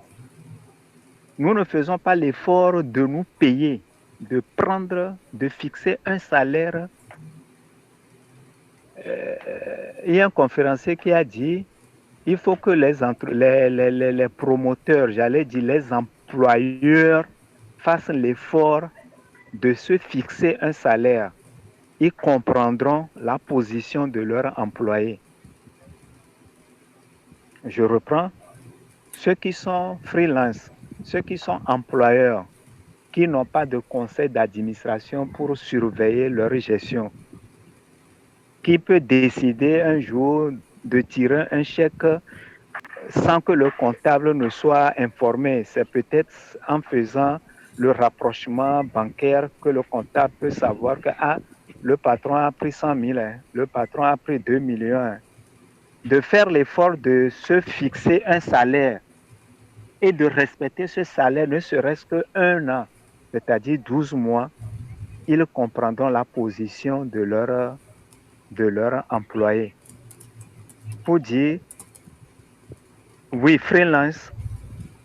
Nous ne faisons pas l'effort de nous payer, de prendre, de fixer un salaire. Il y a un conférencier qui a dit il faut que les promoteurs, j'allais dire les employeurs, fassent l'effort de se fixer un salaire. Ils comprendront la position de leurs employés. Je reprends. Ceux qui sont freelance, ceux qui sont employeurs, qui n'ont pas de conseil d'administration pour surveiller leur gestion, qui peut décider un jour de tirer un chèque sans que le comptable ne soit informé. C'est peut-être en faisant le rapprochement bancaire que le comptable peut savoir que le patron a pris 100 000, le patron a pris 2 millions. De faire l'effort de se fixer un salaire et de respecter ce salaire, ne serait-ce qu'un an, c'est-à-dire 12 mois, ils comprendront la position de leur employé. Pour dire, oui, freelance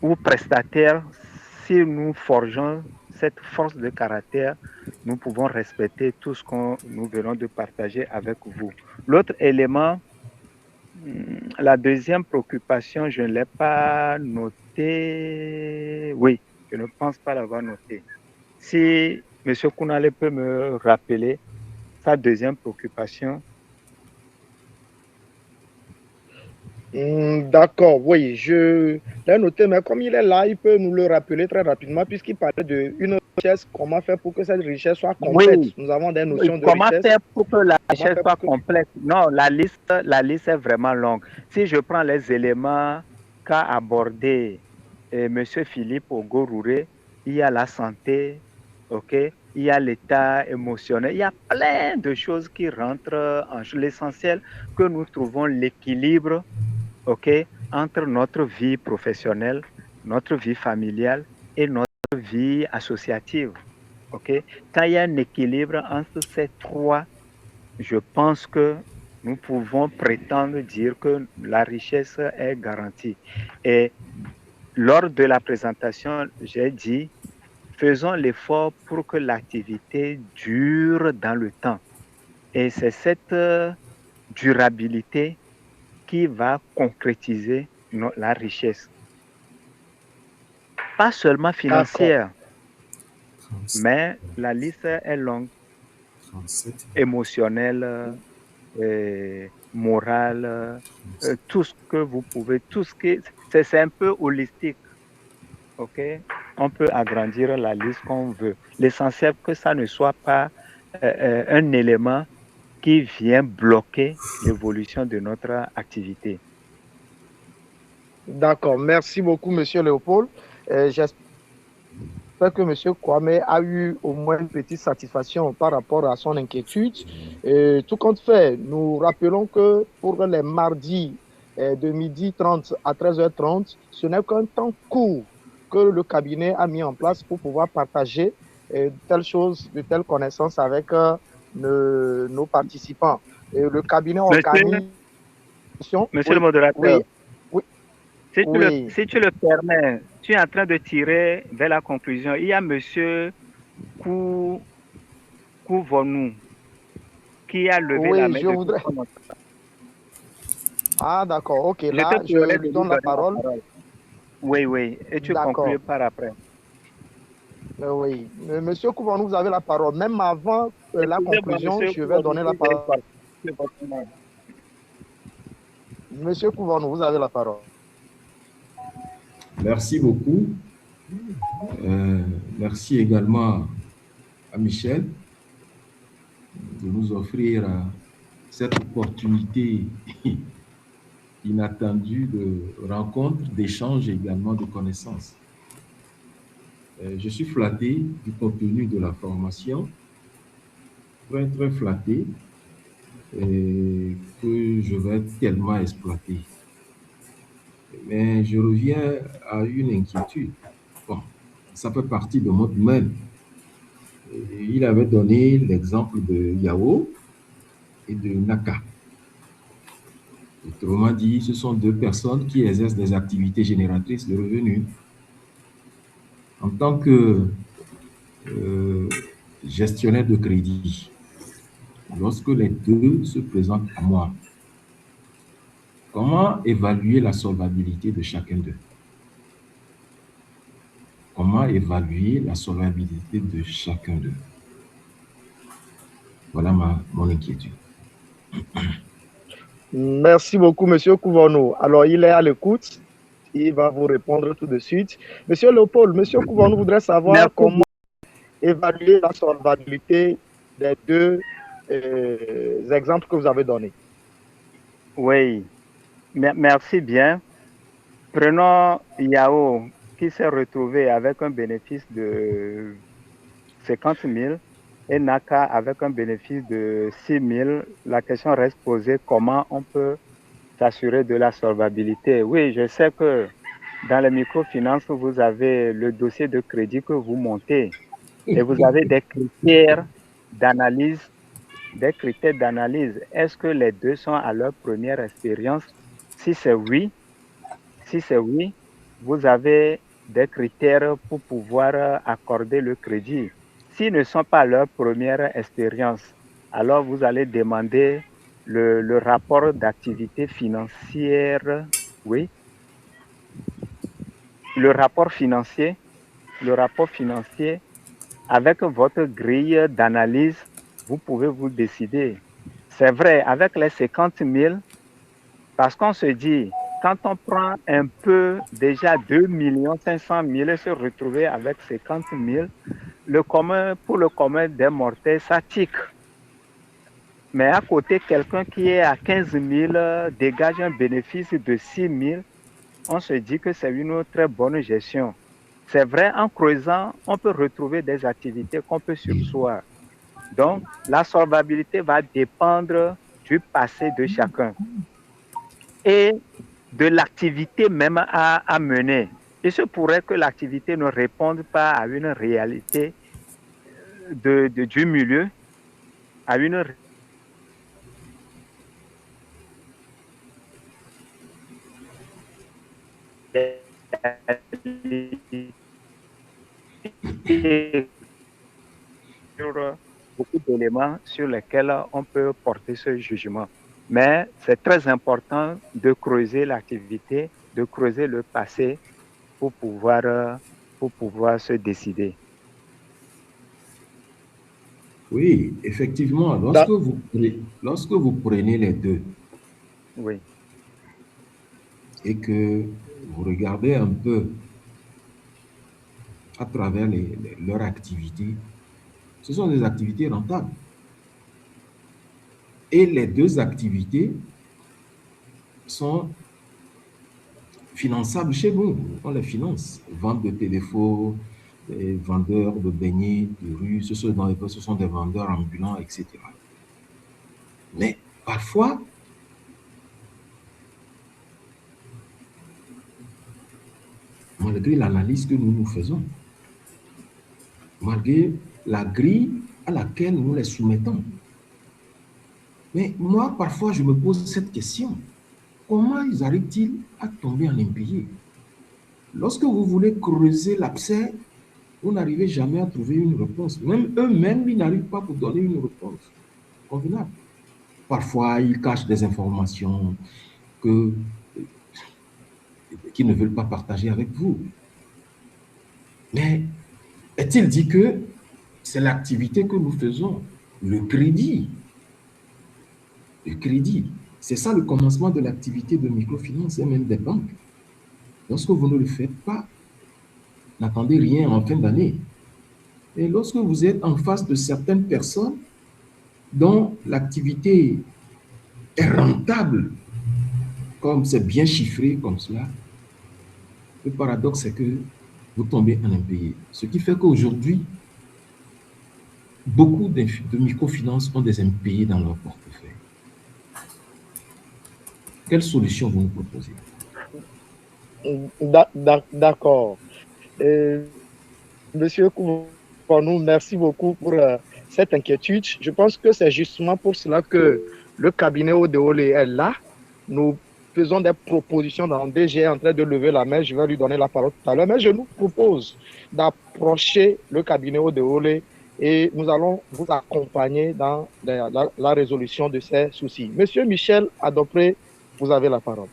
ou prestataire, si nous forgeons cette force de caractère, nous pouvons respecter tout ce que nous venons de partager avec vous. L'autre élément, la deuxième préoccupation, je ne l'ai pas noté. Oui, je ne pense pas l'avoir noté. Si M. Kounale peut me rappeler sa deuxième préoccupation. D'accord, oui, je l'ai noté, mais comme il est là, il peut nous le rappeler très rapidement, puisqu'il parlait d'une richesse, comment faire pour que cette richesse soit complète. Oui. Nous avons des notions de comment richesse. Comment faire pour que la richesse soit complète? Non, la liste est vraiment longue. Si je prends les éléments qu'a abordé M. Philippe Ogourure, il y a la santé, ok? Il y a l'état émotionnel, il y a plein de choses qui rentrent en jeu. L'essentiel, que nous trouvons l'équilibre, ok, entre notre vie professionnelle, notre vie familiale et notre vie associative. Ok, quand il y a un équilibre entre ces trois, je pense que nous pouvons prétendre dire que la richesse est garantie. Et lors de la présentation, j'ai dit, faisons l'effort pour que l'activité dure dans le temps. Et c'est cette durabilité qui va concrétiser la richesse. Pas seulement financière, mais la liste est longue, émotionnelle, morale, tout ce que vous pouvez, tout ce qui c'est un peu holistique. Ok, on peut agrandir la liste qu'on veut. L'essentiel que ça ne soit pas un élément qui vient bloquer l'évolution de notre activité. D'accord, merci beaucoup, Monsieur Léopold. J'espère que M. Kwame a eu au moins une petite satisfaction par rapport à son inquiétude. Tout compte fait, nous rappelons que pour les mardis de 12h30 à 13h30, ce n'est qu'un temps court que le cabinet a mis en place pour pouvoir partager telle chose, de telles connaissances avec nos participants. Le cabinet organise... Monsieur le modérateur, oui. Si tu le permets, tu es en train de tirer vers la conclusion. Il y a monsieur Kouvonou qui a levé la main. Je voudrais... Ah, d'accord, ok. Là, je lui donne la parole. Oui, et tu conclus par après. Oui, monsieur Kouvonou, vous avez la parole. Même avant la conclusion, je vais donner la parole. Monsieur Kouvonou, vous avez la parole. Merci beaucoup. Merci également à Michel de nous offrir cette opportunité inattendue de rencontre, d'échange et également de connaissances. Je suis flatté du contenu de la formation, très très flatté, et que je vais tellement exploiter. Mais je reviens à une inquiétude. Bon, ça fait partie de mon domaine. Il avait donné l'exemple de Yao et de Naka. Autrement dit, ce sont deux personnes qui exercent des activités génératrices de revenus. En tant que gestionnaire de crédit, lorsque les deux se présentent à moi, comment évaluer la solvabilité de chacun d'eux? Comment évaluer la solvabilité de chacun d'eux? Voilà mon inquiétude. Merci beaucoup, monsieur Kouvonou. Alors, il est à l'écoute. Il va vous répondre tout de suite. Monsieur Léopold, monsieur Kouvonou voudrait savoir comment évaluer la solvabilité des deux exemples que vous avez donnés. Oui, merci bien. Prenons Yao, qui s'est retrouvé avec un bénéfice de 50 000 et Naka avec un bénéfice de 6 000. La question reste posée, comment on peut s'assurer de la solvabilité? Oui, je sais que dans les microfinances, vous avez le dossier de crédit que vous montez et vous avez des critères d'analyse. Est-ce que les deux sont à leur première expérience? Si c'est oui, vous avez des critères pour pouvoir accorder le crédit. S'ils ne sont pas à leur première expérience, alors vous allez demander le rapport d'activité financière, oui, le rapport financier avec votre grille d'analyse, vous pouvez vous décider. C'est vrai, avec les 50 000, parce qu'on se dit, quand on prend un peu, déjà 2 500 000 et se retrouver avec 50 000, pour le commun des mortels, ça tique. Mais à côté, quelqu'un qui est à 15 000 dégage un bénéfice de 6 000, on se dit que c'est une très bonne gestion. C'est vrai, en creusant, on peut retrouver des activités qu'on peut surseoir. Donc, la solvabilité va dépendre du passé de chacun et de l'activité même à mener. Il se pourrait que l'activité ne réponde pas à une réalité du milieu, à une beaucoup d'éléments sur lesquels on peut porter ce jugement. Mais c'est très important de creuser l'activité, de creuser le passé pour pouvoir se décider. Oui, effectivement, lorsque vous prenez les deux Oui. et que vous regardez un peu à travers leurs activités, ce sont des activités rentables. Et les deux activités sont finançables chez vous. On les finance. Vente de téléphones, vendeurs de beignets de rue, ce sont des vendeurs ambulants, etc. Mais parfois, malgré l'analyse que nous faisons, malgré la grille à laquelle nous les soumettons, mais moi, parfois, je me pose cette question. Comment ils arrivent-ils à tomber en impayés? Lorsque vous voulez creuser l'abcès, vous n'arrivez jamais à trouver une réponse. Même eux-mêmes, ils n'arrivent pas à vous donner une réponse convenable. Parfois, ils cachent des informations qu'ils ne veulent pas partager avec vous. Mais est-il dit que c'est l'activité que nous faisons, le crédit? Le crédit, c'est ça le commencement de l'activité de microfinance et même des banques. Lorsque vous ne le faites pas, n'attendez rien en fin d'année. Et lorsque vous êtes en face de certaines personnes dont l'activité est rentable, comme c'est bien chiffré comme cela, le paradoxe, c'est que vous tombez en impayé. Ce qui fait qu'aujourd'hui, beaucoup de microfinances ont des impayés dans leur portefeuille. Quelle solution vous nous proposez? D'accord. Monsieur Kouvanou, merci beaucoup pour cette inquiétude. Je pense que c'est justement pour cela que le cabinet ODEOL est là. Nous faisons des propositions dans DG est en train de lever la main. Je vais lui donner la parole tout à l'heure. Mais je nous propose d'approcher le cabinet ODEOL et nous allons vous accompagner dans la résolution de ces soucis. Monsieur Michel Adopré, vous avez la parole.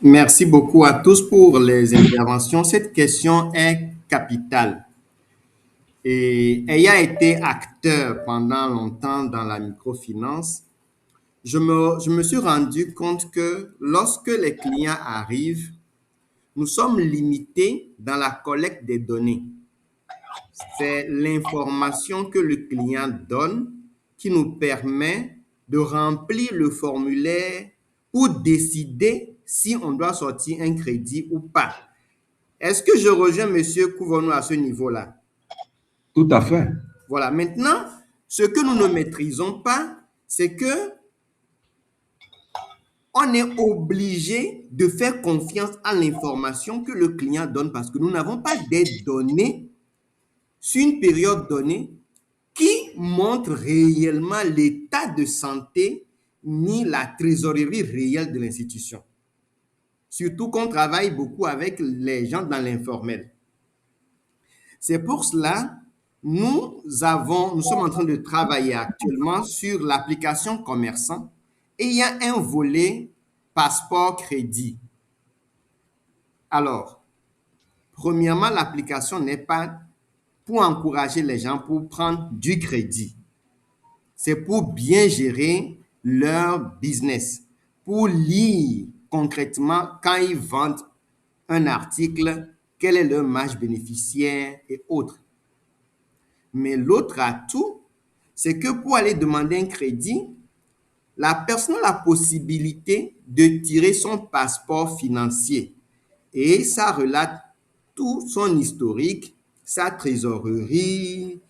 Merci beaucoup à tous pour les interventions. Cette question est capitale. Et ayant été acteur pendant longtemps dans la microfinance, je me suis rendu compte que lorsque les clients arrivent, nous sommes limités dans la collecte des données. C'est l'information que le client donne qui nous permet de remplir le formulaire pour décider si on doit sortir un crédit ou pas. Est-ce que je rejoins M. Kouvanou à ce niveau-là? Tout à fait. Voilà. Maintenant, ce que nous ne maîtrisons pas, c'est que on est obligé de faire confiance à l'information que le client donne parce que nous n'avons pas des données sur une période donnée qui montre réellement l'état de santé ni la trésorerie réelle de l'institution. Surtout qu'on travaille beaucoup avec les gens dans l'informel. C'est pour cela nous sommes en train de travailler actuellement sur l'application commerçant et il y a un volet passeport crédit. Alors, premièrement, l'application n'est pas pour encourager les gens pour prendre du crédit. C'est pour bien gérer leur business, pour lire concrètement quand ils vendent un article, quelle est leur marge bénéficiaire et autres. Mais l'autre atout, c'est que pour aller demander un crédit, la personne a la possibilité de tirer son passeport financier et ça relate tout son historique, sa trésorerie,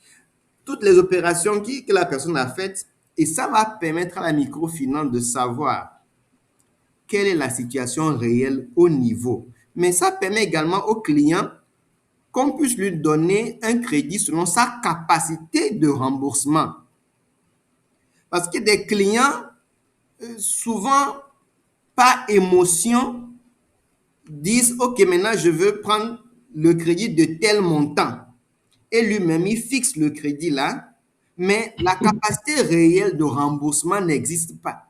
toutes les opérations que la personne a faites et ça va permettre à la microfinance de savoir quelle est la situation réelle au niveau. Mais ça permet également au client qu'on puisse lui donner un crédit selon sa capacité de remboursement. Parce que des clients, souvent, par émotion, disent « Ok, maintenant, je veux prendre le crédit de tel montant. » Et lui-même, il fixe le crédit là, mais la capacité réelle de remboursement n'existe pas.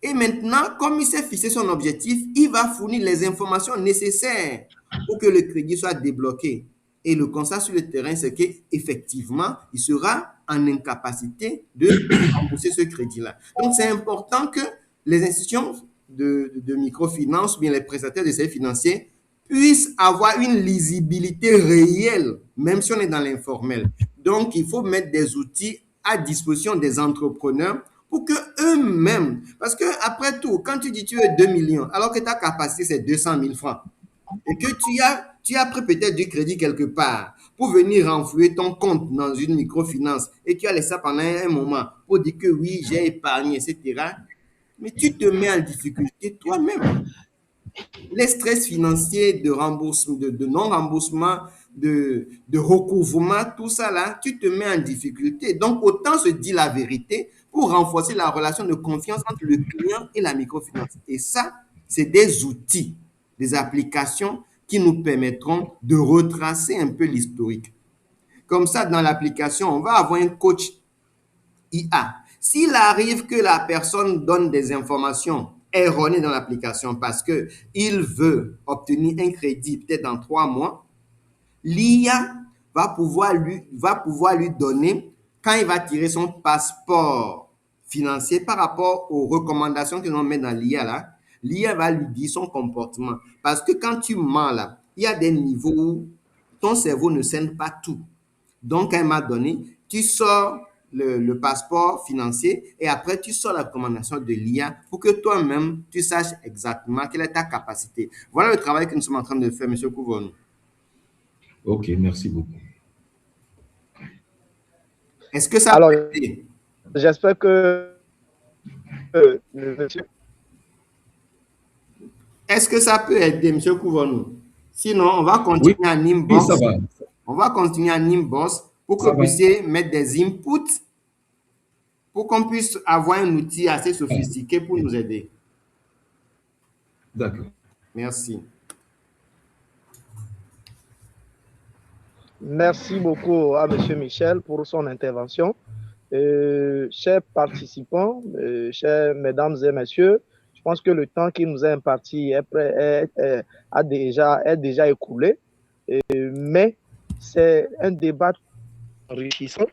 Et maintenant, comme il s'est fixé son objectif, il va fournir les informations nécessaires pour que le crédit soit débloqué. Et le constat sur le terrain, c'est qu'effectivement, il sera en incapacité de rembourser ce crédit-là. Donc, c'est important que les institutions de microfinance, ou bien les prestataires de services financiers, puissent avoir une lisibilité réelle, même si on est dans l'informel. Donc, il faut mettre des outils à disposition des entrepreneurs pour que eux-mêmes, parce que après tout, quand tu dis tu veux 2 millions, alors que ta capacité c'est 200 000 francs, et que tu as pris peut-être du crédit quelque part pour venir renflouer ton compte dans une microfinance et tu as laissé ça pendant un moment pour dire que oui, j'ai épargné, etc. Mais tu te mets en difficulté toi-même. Les stress financiers de remboursement, de non-remboursement, de recouvrement, tout ça là, tu te mets en difficulté. Donc, autant se dire la vérité pour renforcer la relation de confiance entre le client et la microfinance. Et ça, c'est des outils, des applications qui nous permettront de retracer un peu l'historique. Comme ça, dans l'application, on va avoir un coach IA. S'il arrive que la personne donne des informations erronées dans l'application parce qu'il veut obtenir un crédit peut-être dans 3 mois, l'IA va pouvoir lui donner, quand il va tirer son passeport financier par rapport aux recommandations que l'on met dans l'IA là, l'IA va lui dire son comportement. Parce que quand tu mens là, il y a des niveaux où ton cerveau ne scène pas tout. Donc, à un moment donné, tu sors le passeport financier et après, tu sors la recommandation de l'IA pour que toi-même, tu saches exactement quelle est ta capacité. Voilà le travail que nous sommes en train de faire, M. Kouvonou. Ok, merci beaucoup. Est-ce que ça Alors, peut aider? j'espère que monsieur... Est-ce que ça peut aider, M. Kouvonou? Sinon, on va Oui, continuer en oui, inbox. ça va. On va continuer en inbox pour que Ça vous va. puissiez mettre des inputs pour qu'on puisse avoir un outil assez sophistiqué pour nous aider. D'accord. Merci. Merci beaucoup à M. Michel pour son intervention. Chers participants, chers mesdames et messieurs, je pense que le temps qui nous est imparti est déjà écoulé, mais c'est un débat enrichissant.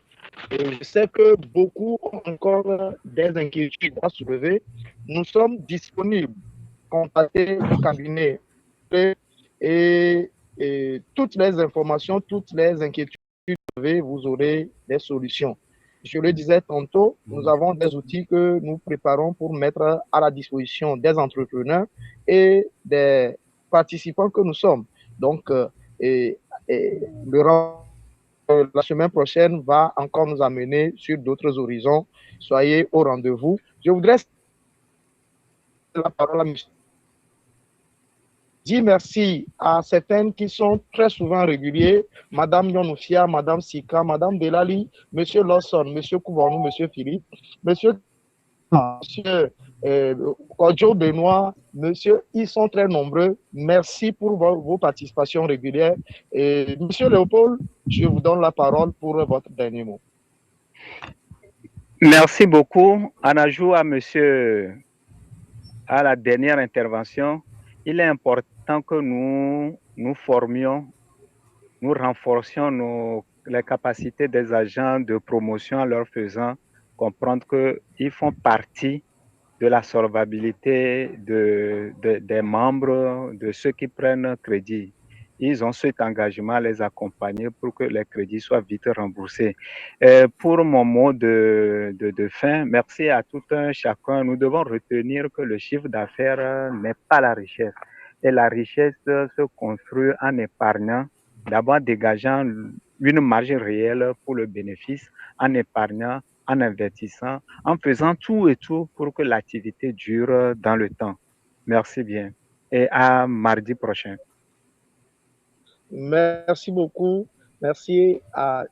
Et je sais que beaucoup ont encore des inquiétudes à soulever. Nous sommes disponibles. Contactez le cabinet et, toutes les informations, toutes les inquiétudes que vous avez, vous aurez des solutions. Je le disais tantôt, nous avons des outils que nous préparons pour mettre à la disposition des entrepreneurs et des participants que nous sommes. Donc, la semaine prochaine va encore nous amener sur d'autres horizons. Soyez au rendez-vous. Je voudrais la parole à M. Dis merci à certaines qui sont très souvent réguliers, Madame Yonoufia, Madame Sika, Madame Delali, Monsieur Lawson, Monsieur Kouvanou, Monsieur Philippe, Monsieur Kodjo Benoît, Monsieur, ils sont très nombreux. Merci pour vos participations régulières. Et Monsieur Léopold, je vous donne la parole pour votre dernier mot. Merci beaucoup. En ajout à la dernière intervention, il est important que nous formions, nous renforcions les capacités des agents de promotion en leur faisant comprendre qu'ils font partie de la solvabilité des membres, de ceux qui prennent crédit. Ils ont cet engagement à les accompagner pour que les crédits soient vite remboursés. Pour mon mot de fin, merci à tout un chacun. Nous devons retenir que le chiffre d'affaires n'est pas la richesse. Et la richesse se construit en épargnant, d'abord dégageant une marge réelle pour le bénéfice, en épargnant, en investissant, en faisant tout et tout pour que l'activité dure dans le temps. Merci bien. Et à mardi prochain. Merci beaucoup. Merci à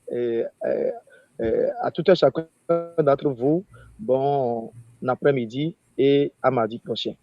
tout un chacun d'entre vous. Bon après-midi et à mardi prochain.